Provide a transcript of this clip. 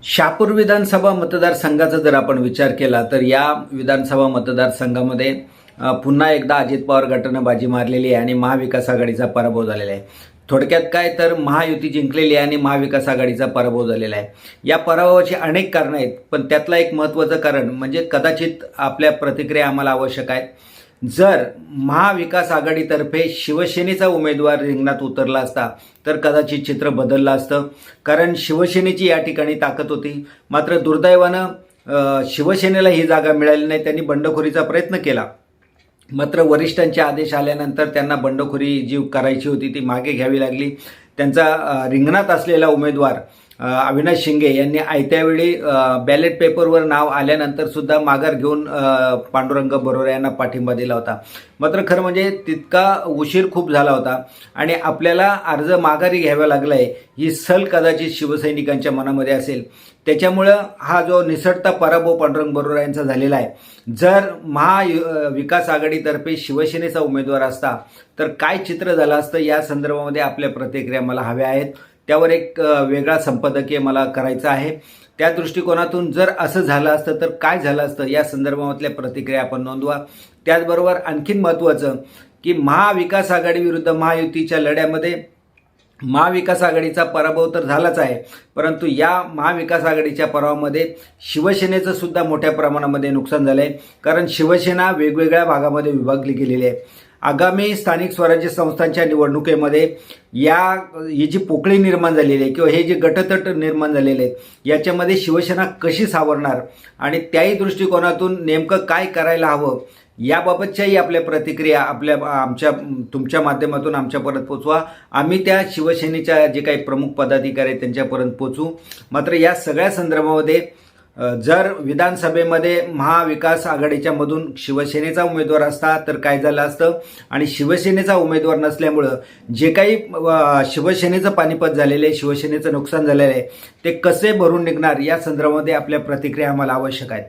शहापूर विधानसभा मतदारसंघाचा जर आपण विचार केला तर या विधानसभा मतदारसंघामध्ये पुन्हा एकदा अजित पवार गटानं बाजी मारलेली आहे आणि महाविकास आघाडीचा पराभव झालेला आहे। थोडक्यात काय तर महायुती जिंकलेली आहे आणि महाविकास आघाडीचा पराभव झालेला आहे। या पराभवाची अनेक कारणं आहेत, पण त्यातलं एक महत्त्वाचं कारण म्हणजे कदाचित आपल्या प्रतिक्रिया आम्हाला आवश्यक आहेत। जर महाविकास आघाडीतर्फे शिवसेनेचा उमेदवार रिंगणात उतरला असता तर कदाचित चित्र बदललं असतं, कारण शिवसेनेची या ठिकाणी ताकद होती। मात्र दुर्दैवानं शिवसेनेला ही जागा मिळाली नाही। त्यांनी बंडखोरीचा प्रयत्न केला, मात्र वरिष्ठांचे आदेश आल्यानंतर त्यांना बंडखोरी जी करायची होती ती मागे घ्यावी लागली। त्यांचा रिंगणात असलेला उमेदवार अविनाश शिंगे यांनी आयत्या वेळी बॅलेट पेपरवर नाव आल्यानंतर सुद्धा माघार घेऊन पांडुरंग बरोरा यांना पाठिंबा दिला होता। मात्र खरं म्हणजे तितका उशीर खूप झाला होता आणि आपल्याला अर्ज माघारी घ्यावा लागलाय ही सल कदाचित शिवसैनिकांच्या मनामध्ये असेल। त्याच्यामुळं हा जो निसटता पराभव पांडुरंग बरोरा यांचा झालेला आहे। जर महाविकास आघाडीतर्फे शिवसेनेचा उमेदवार असता तर काय चित्र झालं असतं या संदर्भामध्ये आपल्या प्रतिक्रिया मला हव्या आहेत। त्यावर एक वेगळा संपादकीय मला करायचा आहे। त्या दृष्टिकोनातून जर असं झालं असतं तर काय झालं असतं या संदर्भातल्या प्रतिक्रिया आपण नोंदवा। त्याचबरोबर आणखीन महत्त्वाचं की महाविकास आघाडी विरुद्ध महायुतीच्या लढ्यामध्ये महाविकास आघाडीचा पराभव तर झालाच आहे, परंतु या महाविकास आघाडीच्या पराभवामध्ये शिवसेनेचं सुद्धा मोठ्या प्रमाणामध्ये नुकसान झालं आहे, कारण शिवसेना वेगवेगळ्या भागामध्ये विभागली गेलेली आहे। आगामी स्थानिक स्वराज्य संस्थांच्या निवडणुकीमध्ये ही जी पोकळी निर्माण झालेली आहे किंवा हे जे गटतट निर्माण झालेले आहेत याच्यामध्ये शिवसेना कशी सावरणार आणि त्याही दृष्टिकोनातून नेमकं काय करायला हवं याबाबतच्याही आपल्या प्रतिक्रिया तुमच्या माध्यमातून आमच्यापर्यंत पोचवा। आम्ही त्या शिवसेनेच्या जे काही प्रमुख पदाधिकारी आहेत त्यांच्यापर्यंत पोचू। मात्र या सगळ्या संदर्भामध्ये जर विधानसभेमध्ये महाविकास आघाडीच्या मधून शिवसेनेचा उमेदवार असता तर काय झालं असतं आणि शिवसेनेचा उमेदवार नसल्यामुळं जे काही शिवसेनेचं पानिपत झालेलं आहे, शिवसेनेचं नुकसान झालेलं आहे, ते कसे भरून निघणार या संदर्भामध्ये आपल्या प्रतिक्रिया आम्हाला आवश्यक आहेत।